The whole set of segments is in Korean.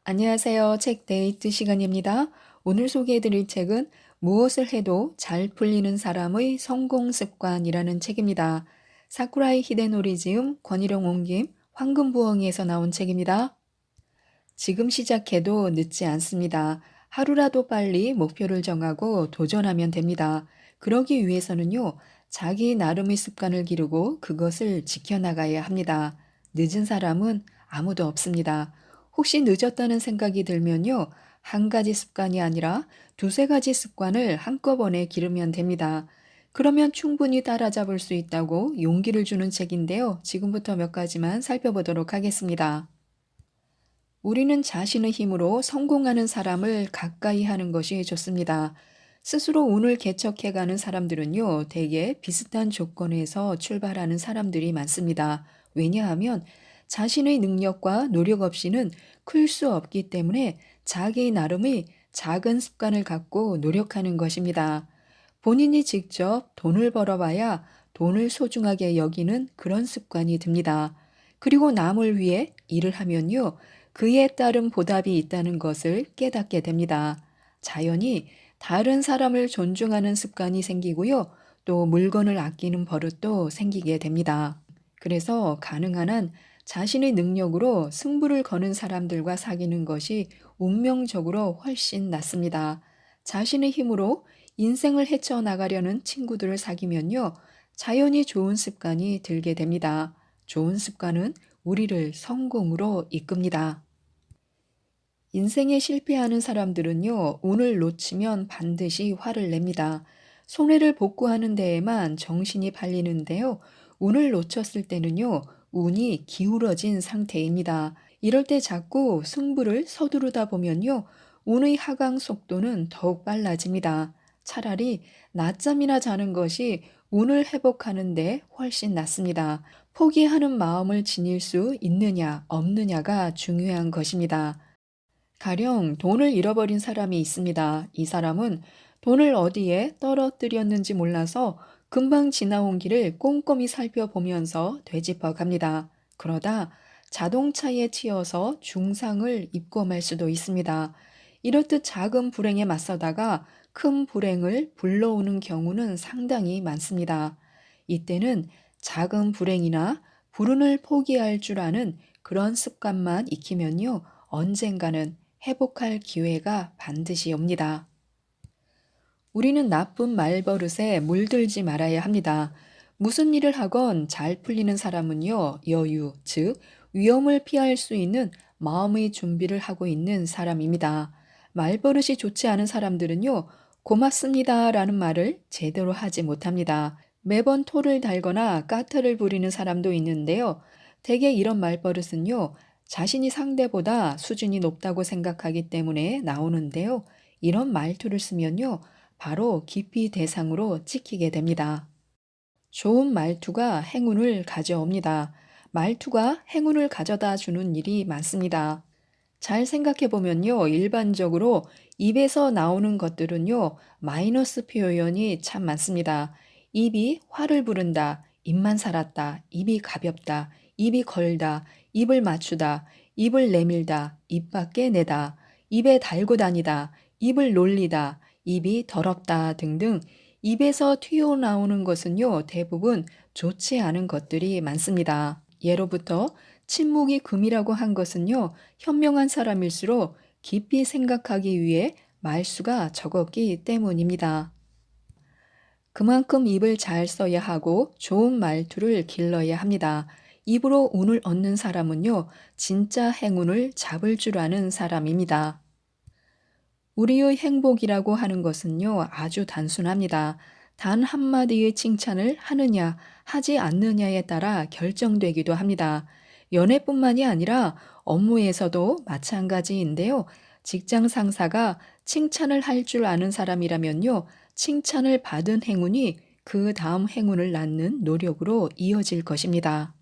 안녕하세요. 책 데이트 시간입니다. 오늘 소개해드릴 책은 무엇을 해도 잘 풀리는 사람의 성공 습관이라는 책입니다. 사쿠라이 히데노리 지음, 권희룡 옮김, 황금부엉이에서 나온 책입니다. 지금 시작해도 늦지 않습니다. 하루라도 빨리 목표를 정하고 도전하면 됩니다. 그러기 위해서는요, 자기 나름의 습관을 기르고 그것을 지켜나가야 합니다. 늦은 사람은 아무도 없습니다. 혹시 늦었다는 생각이 들면요, 한 가지 습관이 아니라 두세 가지 습관을 한꺼번에 기르면 됩니다. 그러면 충분히 따라잡을 수 있다고 용기를 주는 책인데요. 지금부터 몇 가지만 살펴보도록 하겠습니다. 우리는 자신의 힘으로 성공하는 사람을 가까이 하는 것이 좋습니다. 스스로 운을 개척해가는 사람들은요, 대개 비슷한 조건에서 출발하는 사람들이 많습니다. 왜냐하면 자신의 능력과 노력 없이는 클 수 없기 때문에 자기 나름의 작은 습관을 갖고 노력하는 것입니다. 본인이 직접 돈을 벌어봐야 돈을 소중하게 여기는 그런 습관이 듭니다. 그리고 남을 위해 일을 하면요, 그에 따른 보답이 있다는 것을 깨닫게 됩니다. 자연히 다른 사람을 존중하는 습관이 생기고요, 또 물건을 아끼는 버릇도 생기게 됩니다. 그래서 가능한 한 자신의 능력으로 승부를 거는 사람들과 사귀는 것이 운명적으로 훨씬 낫습니다. 자신의 힘으로 인생을 헤쳐나가려는 친구들을 사귀면요, 자연히 좋은 습관이 들게 됩니다. 좋은 습관은 우리를 성공으로 이끕니다. 인생에 실패하는 사람들은요, 운을 놓치면 반드시 화를 냅니다. 손해를 복구하는 데에만 정신이 팔리는데요, 운을 놓쳤을 때는요, 운이 기울어진 상태입니다. 이럴 때 자꾸 승부를 서두르다 보면요, 운의 하강 속도는 더욱 빨라집니다. 차라리 낮잠이나 자는 것이 운을 회복하는데 훨씬 낫습니다. 포기하는 마음을 지닐 수 있느냐, 없느냐가 중요한 것입니다. 가령 돈을 잃어버린 사람이 있습니다. 이 사람은 돈을 어디에 떨어뜨렸는지 몰라서 금방 지나온 길을 꼼꼼히 살펴보면서 되짚어 갑니다. 그러다 자동차에 치여서 중상을 입고 말 수도 있습니다. 이렇듯 작은 불행에 맞서다가 큰 불행을 불러오는 경우는 상당히 많습니다. 이때는 작은 불행이나 불운을 포기할 줄 아는 그런 습관만 익히면요, 언젠가는 회복할 기회가 반드시 옵니다. 우리는 나쁜 말버릇에 물들지 말아야 합니다. 무슨 일을 하건 잘 풀리는 사람은요, 여유, 즉, 위험을 피할 수 있는 마음의 준비를 하고 있는 사람입니다. 말버릇이 좋지 않은 사람들은요, 고맙습니다 라는 말을 제대로 하지 못합니다. 매번 토를 달거나 까탈을 부리는 사람도 있는데요. 대개 이런 말버릇은요, 자신이 상대보다 수준이 높다고 생각하기 때문에 나오는데요. 이런 말투를 쓰면요, 바로 기피 대상으로 찍히게 됩니다. 좋은 말투가 행운을 가져옵니다. 말투가 행운을 가져다 주는 일이 많습니다. 잘 생각해 보면요, 일반적으로 입에서 나오는 것들은요, 마이너스 표현이 참 많습니다. 입이 화를 부른다, 입만 살았다, 입이 가볍다, 입이 걸다, 입을 맞추다, 입을 내밀다, 입 밖에 내다, 입에 달고 다니다, 입을 놀리다, 입이 더럽다 등등 입에서 튀어나오는 것은요, 대부분 좋지 않은 것들이 많습니다. 예로부터 침묵이 금이라고 한 것은요, 현명한 사람일수록 깊이 생각하기 위해 말수가 적었기 때문입니다. 그만큼 입을 잘 써야 하고 좋은 말투를 길러야 합니다. 입으로 운을 얻는 사람은요, 진짜 행운을 잡을 줄 아는 사람입니다. 우리의 행복이라고 하는 것은요, 아주 단순합니다. 단 한마디의 칭찬을 하느냐, 하지 않느냐에 따라 결정되기도 합니다. 연애뿐만이 아니라 업무에서도 마찬가지인데요. 직장 상사가 칭찬을 할 줄 아는 사람이라면요, 칭찬을 받은 행운이 그 다음 행운을 낳는 노력으로 이어질 것입니다.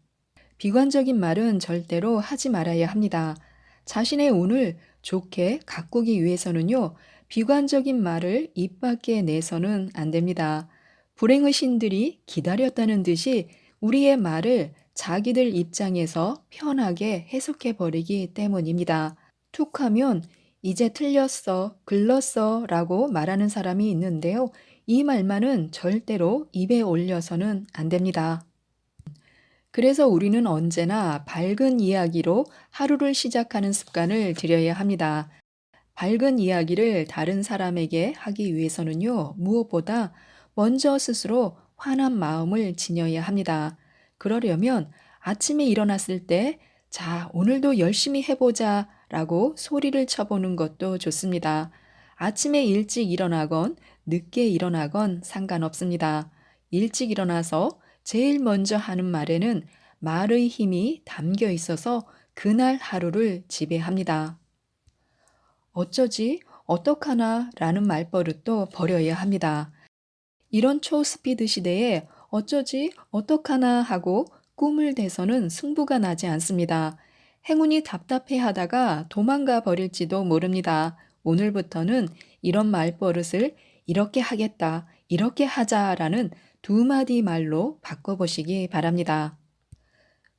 비관적인 말은 절대로 하지 말아야 합니다. 자신의 운을 좋게 가꾸기 위해서는요, 비관적인 말을 입 밖에 내서는 안 됩니다. 불행의 신들이 기다렸다는 듯이 우리의 말을 자기들 입장에서 편하게 해석해 버리기 때문입니다. 툭 하면 이제 틀렸어, 글렀어 라고 말하는 사람이 있는데요. 이 말만은 절대로 입에 올려서는 안 됩니다. 그래서 우리는 언제나 밝은 이야기로 하루를 시작하는 습관을 들여야 합니다. 밝은 이야기를 다른 사람에게 하기 위해서는요, 무엇보다 먼저 스스로 환한 마음을 지녀야 합니다. 그러려면 아침에 일어났을 때, 자, 오늘도 열심히 해보자 라고 소리를 쳐보는 것도 좋습니다. 아침에 일찍 일어나건 늦게 일어나건 상관없습니다. 일찍 일어나서 제일 먼저 하는 말에는 말의 힘이 담겨 있어서 그날 하루를 지배합니다. 어쩌지? 어떡하나? 라는 말버릇도 버려야 합니다. 이런 초스피드 시대에 어쩌지? 어떡하나? 하고 꿈을 대서는 승부가 나지 않습니다. 행운이 답답해 하다가 도망가 버릴지도 모릅니다. 오늘부터는 이런 말버릇을 이렇게 하겠다, 이렇게 하자라는 두 마디 말로 바꿔보시기 바랍니다.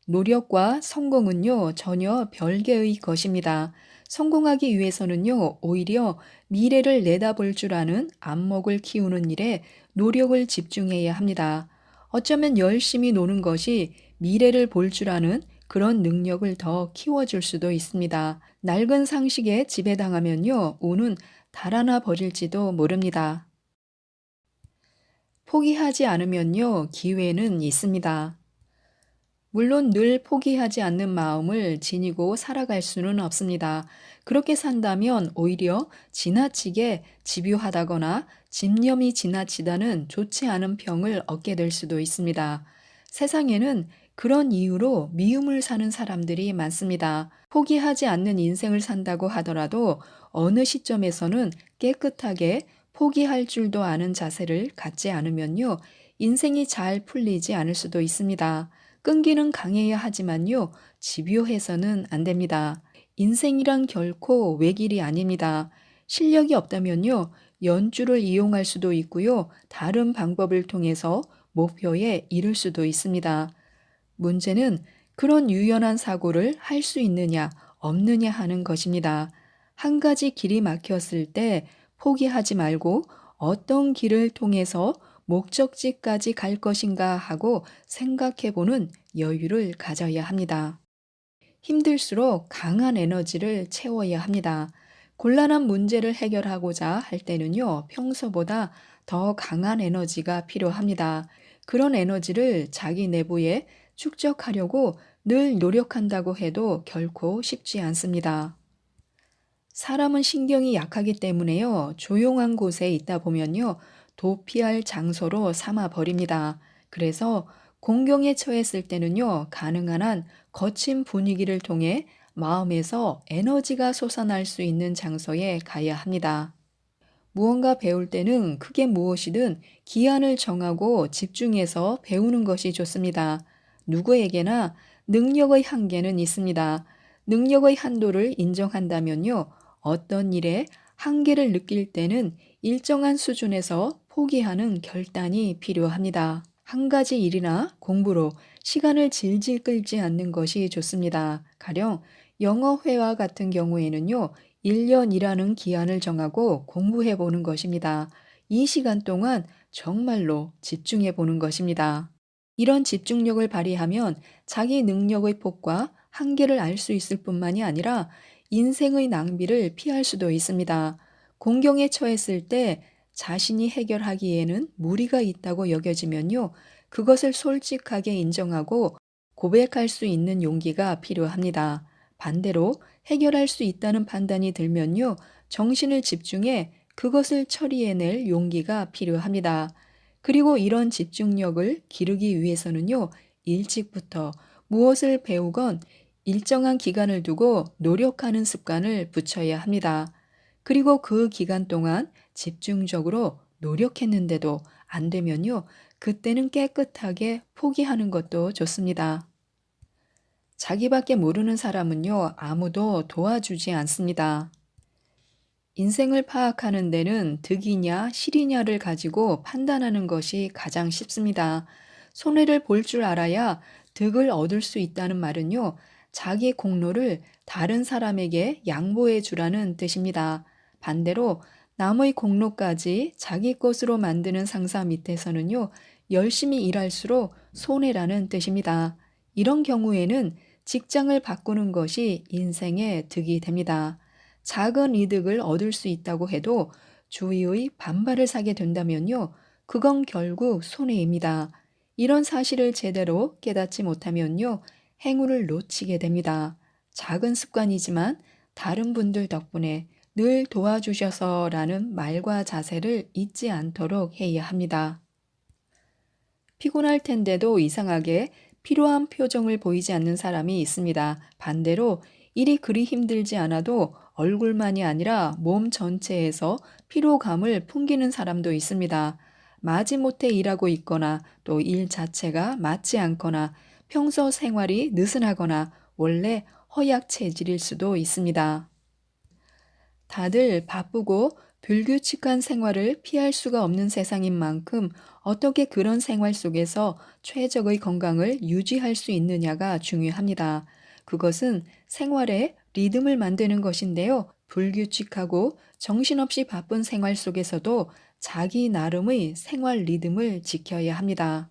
노력과 성공은요, 전혀 별개의 것입니다. 성공하기 위해서는요, 오히려 미래를 내다볼 줄 아는 안목을 키우는 일에 노력을 집중해야 합니다. 어쩌면 열심히 노는 것이 미래를 볼 줄 아는 그런 능력을 더 키워줄 수도 있습니다. 낡은 상식에 지배당하면요, 운은 달아나 버릴지도 모릅니다. 포기하지 않으면요, 기회는 있습니다. 물론 늘 포기하지 않는 마음을 지니고 살아갈 수는 없습니다. 그렇게 산다면 오히려 지나치게 집요하다거나 집념이 지나치다는 좋지 않은 평을 얻게 될 수도 있습니다. 세상에는 그런 이유로 미움을 사는 사람들이 많습니다. 포기하지 않는 인생을 산다고 하더라도 어느 시점에서는 깨끗하게 포기할 줄도 아는 자세를 갖지 않으면요, 인생이 잘 풀리지 않을 수도 있습니다. 끈기는 강해야 하지만요, 집요해서는 안 됩니다. 인생이란 결코 외길이 아닙니다. 실력이 없다면요, 연주를 이용할 수도 있고요, 다른 방법을 통해서 목표에 이를 수도 있습니다. 문제는 그런 유연한 사고를 할 수 있느냐, 없느냐 하는 것입니다. 한 가지 길이 막혔을 때 포기하지 말고 어떤 길을 통해서 목적지까지 갈 것인가 하고 생각해 보는 여유를 가져야 합니다. 힘들수록 강한 에너지를 채워야 합니다. 곤란한 문제를 해결하고자 할 때는요, 평소보다 더 강한 에너지가 필요합니다. 그런 에너지를 자기 내부에 축적하려고 늘 노력한다고 해도 결코 쉽지 않습니다. 사람은 신경이 약하기 때문에요. 조용한 곳에 있다 보면요. 도피할 장소로 삼아 버립니다. 그래서 공경에 처했을 때는요. 가능한 한 거친 분위기를 통해 마음에서 에너지가 솟아날 수 있는 장소에 가야 합니다. 무언가 배울 때는 크게 무엇이든 기한을 정하고 집중해서 배우는 것이 좋습니다. 누구에게나 능력의 한계는 있습니다. 능력의 한도를 인정한다면요. 어떤 일에 한계를 느낄 때는 일정한 수준에서 포기하는 결단이 필요합니다. 한 가지 일이나 공부로 시간을 질질 끌지 않는 것이 좋습니다. 가령 영어회화 같은 경우에는요. 1년이라는 기한을 정하고 공부해 보는 것입니다. 이 시간 동안 정말로 집중해 보는 것입니다. 이런 집중력을 발휘하면 자기 능력의 폭과 한계를 알 수 있을 뿐만이 아니라 인생의 낭비를 피할 수도 있습니다. 공경에 처했을 때 자신이 해결하기에는 무리가 있다고 여겨지면요. 그것을 솔직하게 인정하고 고백할 수 있는 용기가 필요합니다. 반대로 해결할 수 있다는 판단이 들면요. 정신을 집중해 그것을 처리해낼 용기가 필요합니다. 그리고 이런 집중력을 기르기 위해서는요. 일찍부터 무엇을 배우건 일정한 기간을 두고 노력하는 습관을 붙여야 합니다. 그리고 그 기간 동안 집중적으로 노력했는데도 안 되면요. 그때는 깨끗하게 포기하는 것도 좋습니다. 자기밖에 모르는 사람은요, 아무도 도와주지 않습니다. 인생을 파악하는 데는 득이냐 실이냐를 가지고 판단하는 것이 가장 쉽습니다. 손해를 볼 줄 알아야 득을 얻을 수 있다는 말은요, 자기 공로를 다른 사람에게 양보해 주라는 뜻입니다. 반대로 남의 공로까지 자기 것으로 만드는 상사 밑에서는요, 열심히 일할수록 손해라는 뜻입니다. 이런 경우에는 직장을 바꾸는 것이 인생의 득이 됩니다. 작은 이득을 얻을 수 있다고 해도 주위의 반발을 사게 된다면요, 그건 결국 손해입니다. 이런 사실을 제대로 깨닫지 못하면요, 행운을 놓치게 됩니다. 작은 습관이지만 다른 분들 덕분에 늘 도와주셔서라는 말과 자세를 잊지 않도록 해야 합니다. 피곤할 텐데도 이상하게 피로한 표정을 보이지 않는 사람이 있습니다. 반대로 일이 그리 힘들지 않아도 얼굴만이 아니라 몸 전체에서 피로감을 풍기는 사람도 있습니다. 마지못해 일하고 있거나 또 일 자체가 맞지 않거나 평소 생활이 느슨하거나 원래 허약 체질일 수도 있습니다. 다들 바쁘고 불규칙한 생활을 피할 수가 없는 세상인 만큼 어떻게 그런 생활 속에서 최적의 건강을 유지할 수 있느냐가 중요합니다. 그것은 생활의 리듬을 만드는 것인데요. 불규칙하고 정신없이 바쁜 생활 속에서도 자기 나름의 생활 리듬을 지켜야 합니다.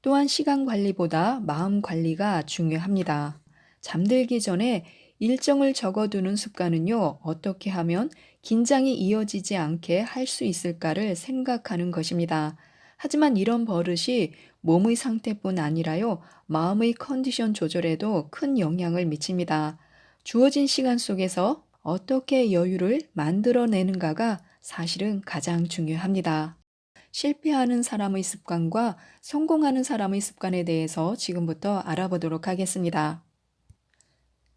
또한 시간 관리보다 마음 관리가 중요합니다. 잠들기 전에 일정을 적어두는 습관은요, 어떻게 하면 긴장이 이어지지 않게 할 수 있을까를 생각하는 것입니다. 하지만 이런 버릇이 몸의 상태뿐 아니라요, 마음의 컨디션 조절에도 큰 영향을 미칩니다. 주어진 시간 속에서 어떻게 여유를 만들어내는가가 사실은 가장 중요합니다. 실패하는 사람의 습관과 성공하는 사람의 습관에 대해서 지금부터 알아보도록 하겠습니다.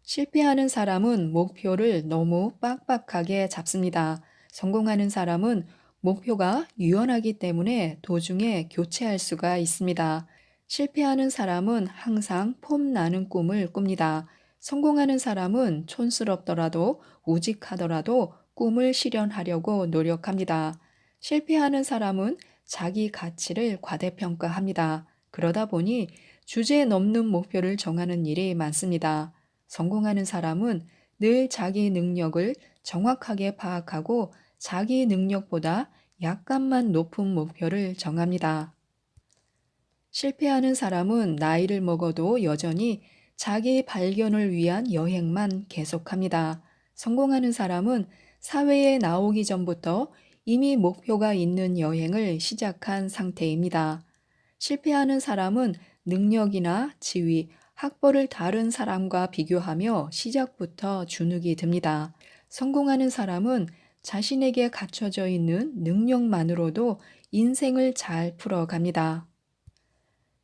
실패하는 사람은 목표를 너무 빡빡하게 잡습니다. 성공하는 사람은 목표가 유연하기 때문에 도중에 교체할 수가 있습니다. 실패하는 사람은 항상 폼나는 꿈을 꿉니다. 성공하는 사람은 촌스럽더라도 우직하더라도 꿈을 실현하려고 노력합니다. 실패하는 사람은 자기 가치를 과대평가합니다. 그러다 보니 주제 넘는 목표를 정하는 일이 많습니다. 성공하는 사람은 늘 자기 능력을 정확하게 파악하고 자기 능력보다 약간만 높은 목표를 정합니다. 실패하는 사람은 나이를 먹어도 여전히 자기 발견을 위한 여행만 계속합니다. 성공하는 사람은 사회에 나오기 전부터 이미 목표가 있는 여행을 시작한 상태입니다. 실패하는 사람은 능력이나 지위, 학벌을 다른 사람과 비교하며 시작부터 주눅이 듭니다. 성공하는 사람은 자신에게 갖춰져 있는 능력만으로도 인생을 잘 풀어갑니다.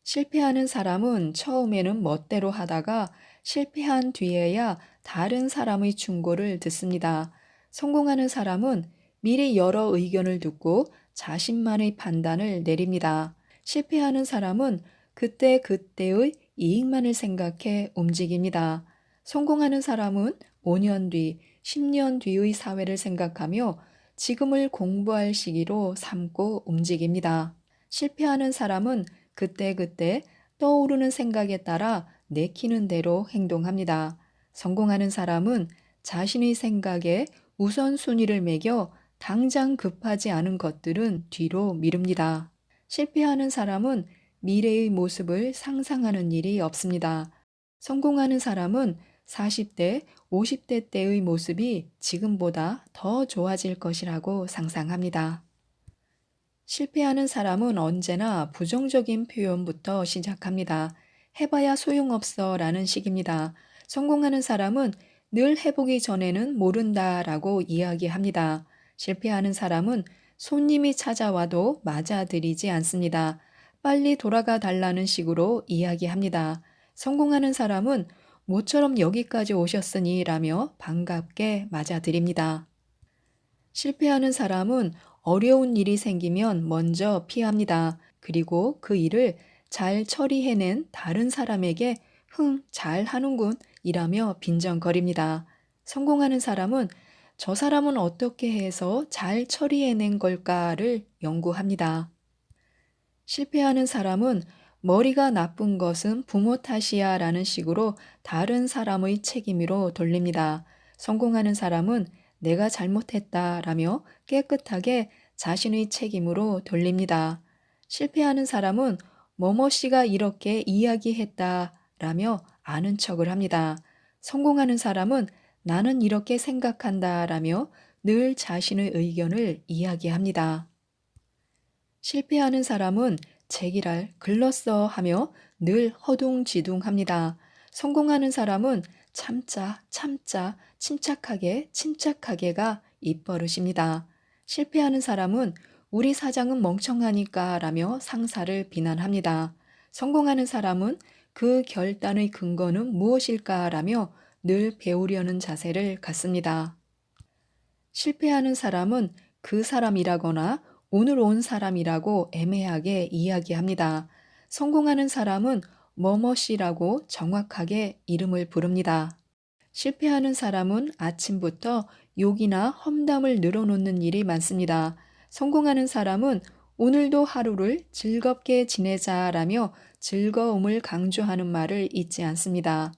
실패하는 사람은 처음에는 멋대로 하다가 실패한 뒤에야 다른 사람의 충고를 듣습니다. 성공하는 사람은 미리 여러 의견을 듣고 자신만의 판단을 내립니다. 실패하는 사람은 그때그때의 이익만을 생각해 움직입니다. 성공하는 사람은 5년 뒤, 10년 뒤의 사회를 생각하며 지금을 공부할 시기로 삼고 움직입니다. 실패하는 사람은 그때그때 떠오르는 생각에 따라 내키는 대로 행동합니다. 성공하는 사람은 자신의 생각에 우선순위를 매겨 당장 급하지 않은 것들은 뒤로 미룹니다. 실패하는 사람은 미래의 모습을 상상하는 일이 없습니다. 성공하는 사람은 40대, 50대 때의 모습이 지금보다 더 좋아질 것이라고 상상합니다. 실패하는 사람은 언제나 부정적인 표현부터 시작합니다. 해봐야 소용없어 라는 식입니다. 성공하는 사람은 늘 해보기 전에는 모른다 라고 이야기합니다. 실패하는 사람은 손님이 찾아와도 맞아들이지 않습니다. 빨리 돌아가 달라는 식으로 이야기합니다. 성공하는 사람은 모처럼 여기까지 오셨으니 라며 반갑게 맞아들입니다. 실패하는 사람은 어려운 일이 생기면 먼저 피합니다. 그리고 그 일을 잘 처리해낸 다른 사람에게 잘 하는군 이라며 빈정거립니다. 성공하는 사람은 저 사람은 어떻게 해서 잘 처리해낸 걸까를 연구합니다. 실패하는 사람은 머리가 나쁜 것은 부모 탓이야 라는 식으로 다른 사람의 책임으로 돌립니다. 성공하는 사람은 내가 잘못했다 라며 깨끗하게 자신의 책임으로 돌립니다. 실패하는 사람은 뭐뭐 씨가 이렇게 이야기했다 라며 아는 척을 합니다. 성공하는 사람은 나는 이렇게 생각한다 라며 늘 자신의 의견을 이야기합니다. 실패하는 사람은 제기랄 글렀어 하며 늘 허둥지둥합니다. 성공하는 사람은 참자, 참자, 침착하게, 침착하게가 입버릇입니다. 실패하는 사람은 우리 사장은 멍청하니까 라며 상사를 비난합니다. 성공하는 사람은 그 결단의 근거는 무엇일까 라며 늘 배우려는 자세를 갖습니다. 실패하는 사람은 그 사람이라거나 오늘 온 사람이라고 애매하게 이야기합니다. 성공하는 사람은 뭐뭐씨라고 정확하게 이름을 부릅니다. 실패하는 사람은 아침부터 욕이나 험담을 늘어놓는 일이 많습니다. 성공하는 사람은 오늘도 하루를 즐겁게 지내자라며 즐거움을 강조하는 말을 잊지 않습니다.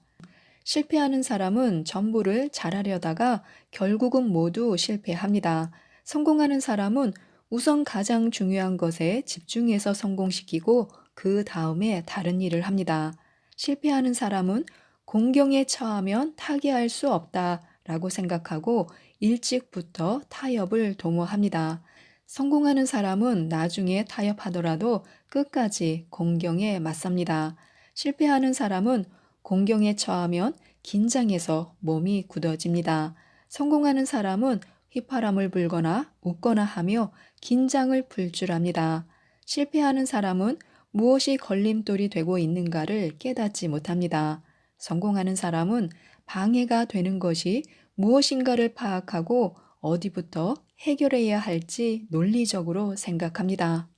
실패하는 사람은 전부를 잘하려다가 결국은 모두 실패합니다. 성공하는 사람은 우선 가장 중요한 것에 집중해서 성공시키고 그 다음에 다른 일을 합니다. 실패하는 사람은 공경에 처하면 타개할 수 없다라고 생각하고 일찍부터 타협을 도모합니다. 성공하는 사람은 나중에 타협하더라도 끝까지 공경에 맞섭니다. 실패하는 사람은 공경에 처하면 긴장해서 몸이 굳어집니다. 성공하는 사람은 휘파람을 불거나 웃거나 하며 긴장을 풀 줄 압니다. 실패하는 사람은 무엇이 걸림돌이 되고 있는가를 깨닫지 못합니다. 성공하는 사람은 방해가 되는 것이 무엇인가를 파악하고 어디부터 해결해야 할지 논리적으로 생각합니다.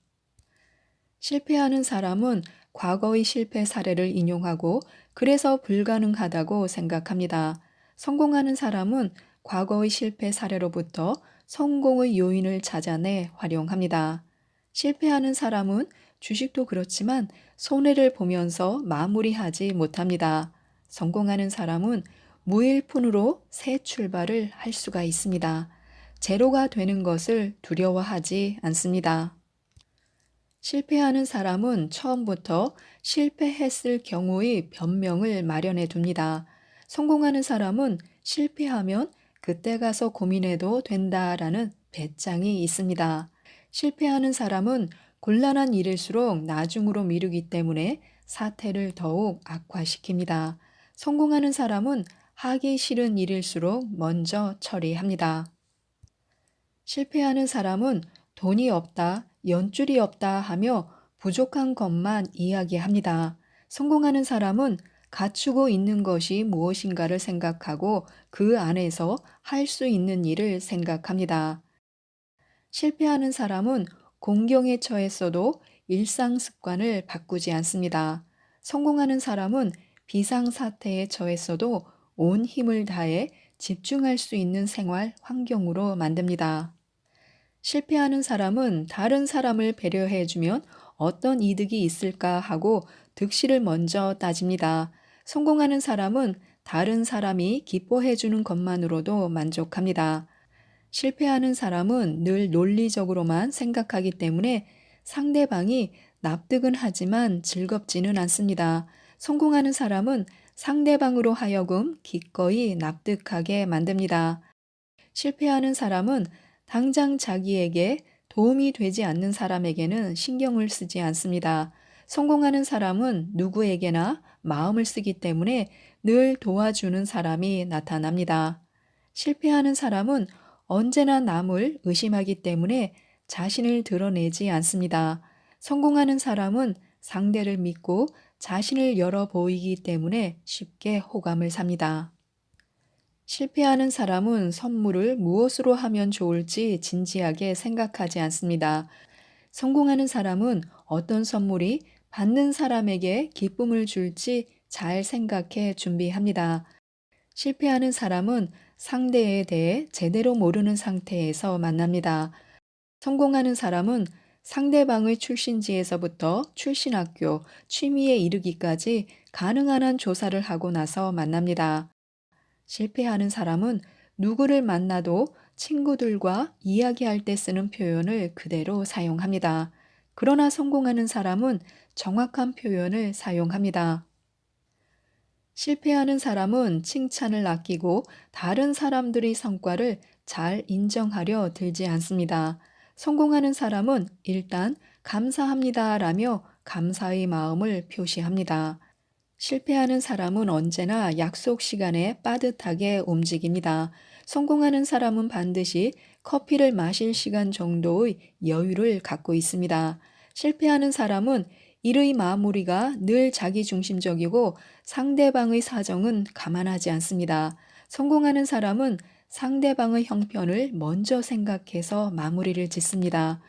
실패하는 사람은 과거의 실패 사례를 인용하고 그래서 불가능하다고 생각합니다. 성공하는 사람은 과거의 실패 사례로부터 성공의 요인을 찾아내 활용합니다. 실패하는 사람은 주식도 그렇지만 손해를 보면서 마무리하지 못합니다. 성공하는 사람은 무일푼으로 새 출발을 할 수가 있습니다. 제로가 되는 것을 두려워하지 않습니다. 실패하는 사람은 처음부터 실패했을 경우의 변명을 마련해 둡니다. 성공하는 사람은 실패하면 그때 가서 고민해도 된다라는 배짱이 있습니다. 실패하는 사람은 곤란한 일일수록 나중으로 미루기 때문에 사태를 더욱 악화시킵니다. 성공하는 사람은 하기 싫은 일일수록 먼저 처리합니다. 실패하는 사람은 돈이 없다, 연줄이 없다 하며 부족한 것만 이야기합니다. 성공하는 사람은 갖추고 있는 것이 무엇인가를 생각하고 그 안에서 할 수 있는 일을 생각합니다. 실패하는 사람은 공경에 처했어도 일상 습관을 바꾸지 않습니다. 성공하는 사람은 비상사태에 처했어도 온 힘을 다해 집중할 수 있는 생활 환경으로 만듭니다. 실패하는 사람은 다른 사람을 배려해주면 어떤 이득이 있을까 하고 득실을 먼저 따집니다. 성공하는 사람은 다른 사람이 기뻐해주는 것만으로도 만족합니다. 실패하는 사람은 늘 논리적으로만 생각하기 때문에 상대방이 납득은 하지만 즐겁지는 않습니다. 성공하는 사람은 상대방으로 하여금 기꺼이 납득하게 만듭니다. 실패하는 사람은 당장 자기에게 도움이 되지 않는 사람에게는 신경을 쓰지 않습니다. 성공하는 사람은 누구에게나 마음을 쓰기 때문에 늘 도와주는 사람이 나타납니다. 실패하는 사람은 언제나 남을 의심하기 때문에 자신을 드러내지 않습니다. 성공하는 사람은 상대를 믿고 자신을 열어 보이기 때문에 쉽게 호감을 삽니다. 실패하는 사람은 선물을 무엇으로 하면 좋을지 진지하게 생각하지 않습니다. 성공하는 사람은 어떤 선물이 받는 사람에게 기쁨을 줄지 잘 생각해 준비합니다. 실패하는 사람은 상대에 대해 제대로 모르는 상태에서 만납니다. 성공하는 사람은 상대방의 출신지에서부터 출신 학교, 취미에 이르기까지 가능한 한 조사를 하고 나서 만납니다. 실패하는 사람은 누구를 만나도 친구들과 이야기할 때 쓰는 표현을 그대로 사용합니다. 그러나 성공하는 사람은 정확한 표현을 사용합니다. 실패하는 사람은 칭찬을 아끼고 다른 사람들의 성과를 잘 인정하려 들지 않습니다. 성공하는 사람은 일단 감사합니다라며 감사의 마음을 표시합니다. 실패하는 사람은 언제나 약속 시간에 빠듯하게 움직입니다. 성공하는 사람은 반드시 커피를 마실 시간 정도의 여유를 갖고 있습니다. 실패하는 사람은 일의 마무리가 늘 자기중심적이고 상대방의 사정은 감안하지 않습니다. 성공하는 사람은 상대방의 형편을 먼저 생각해서 마무리를 짓습니다.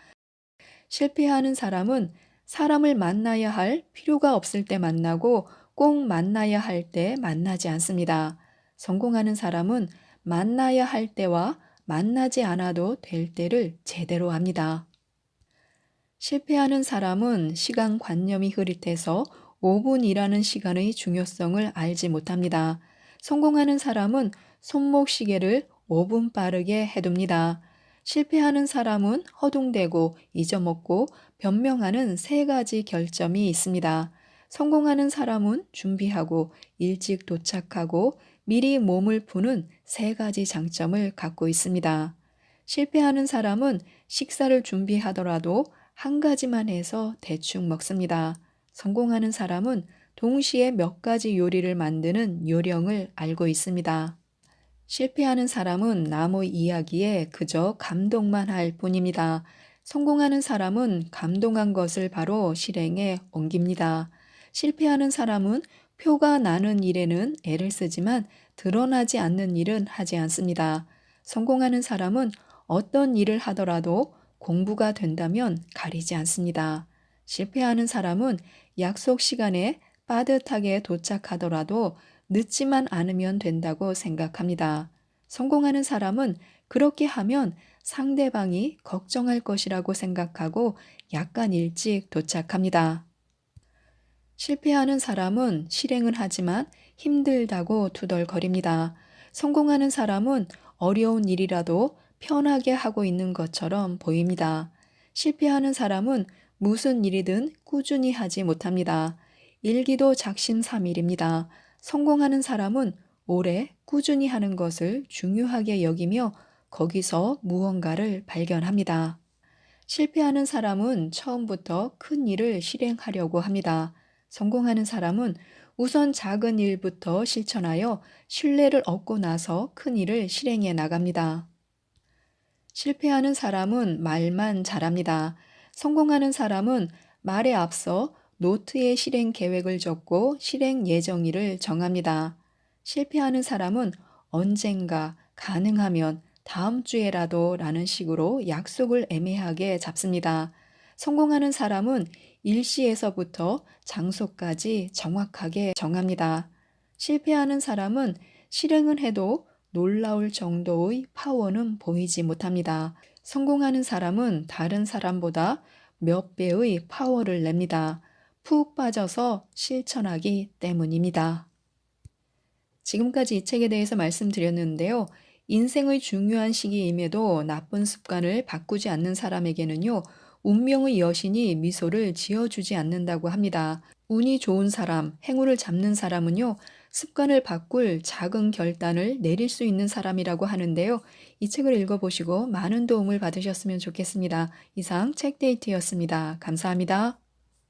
실패하는 사람은 사람을 만나야 할 필요가 없을 때 만나고 꼭 만나야 할 때 만나지 않습니다. 성공하는 사람은 만나야 할 때와 만나지 않아도 될 때를 제대로 합니다. 실패하는 사람은 시간관념이 흐릿해서 5분이라는 시간의 중요성을 알지 못합니다. 성공하는 사람은 손목시계를 5분 빠르게 해둡니다. 실패하는 사람은 허둥대고 잊어먹고 변명하는 세 가지 결점이 있습니다. 성공하는 사람은 준비하고 일찍 도착하고 미리 몸을 푸는 세 가지 장점을 갖고 있습니다. 실패하는 사람은 식사를 준비하더라도 한 가지만 해서 대충 먹습니다. 성공하는 사람은 동시에 몇 가지 요리를 만드는 요령을 알고 있습니다. 실패하는 사람은 남의 이야기에 그저 감동만 할 뿐입니다. 성공하는 사람은 감동한 것을 바로 실행에 옮깁니다. 실패하는 사람은 표가 나는 일에는 애를 쓰지만 드러나지 않는 일은 하지 않습니다. 성공하는 사람은 어떤 일을 하더라도 공부가 된다면 가리지 않습니다. 실패하는 사람은 약속 시간에 빠듯하게 도착하더라도 늦지만 않으면 된다고 생각합니다. 성공하는 사람은 그렇게 하면 상대방이 걱정할 것이라고 생각하고 약간 일찍 도착합니다. 실패하는 사람은 실행은 하지만 힘들다고 투덜거립니다. 성공하는 사람은 어려운 일이라도 편하게 하고 있는 것처럼 보입니다. 실패하는 사람은 무슨 일이든 꾸준히 하지 못합니다. 일기도 작심삼일입니다. 성공하는 사람은 오래 꾸준히 하는 것을 중요하게 여기며 거기서 무언가를 발견합니다. 실패하는 사람은 처음부터 큰 일을 실행하려고 합니다. 성공하는 사람은 우선 작은 일부터 실천하여 신뢰를 얻고 나서 큰 일을 실행해 나갑니다. 실패하는 사람은 말만 잘합니다. 성공하는 사람은 말에 앞서 노트에 실행 계획을 적고 실행 예정일을 정합니다. 실패하는 사람은 언젠가, 가능하면, 다음 주에라도 라는 식으로 약속을 애매하게 잡습니다. 성공하는 사람은 일시에서부터 장소까지 정확하게 정합니다. 실패하는 사람은 실행은 해도 놀라울 정도의 파워는 보이지 못합니다. 성공하는 사람은 다른 사람보다 몇 배의 파워를 냅니다. 푹 빠져서 실천하기 때문입니다. 지금까지 이 책에 대해서 말씀드렸는데요. 인생의 중요한 시기임에도 나쁜 습관을 바꾸지 않는 사람에게는요, 운명의 여신이 미소를 지어주지 않는다고 합니다. 운이 좋은 사람, 행운을 잡는 사람은요, 습관을 바꿀 작은 결단을 내릴 수 있는 사람이라고 하는데요. 이 책을 읽어보시고 많은 도움을 받으셨으면 좋겠습니다. 이상 책데이트였습니다. 감사합니다.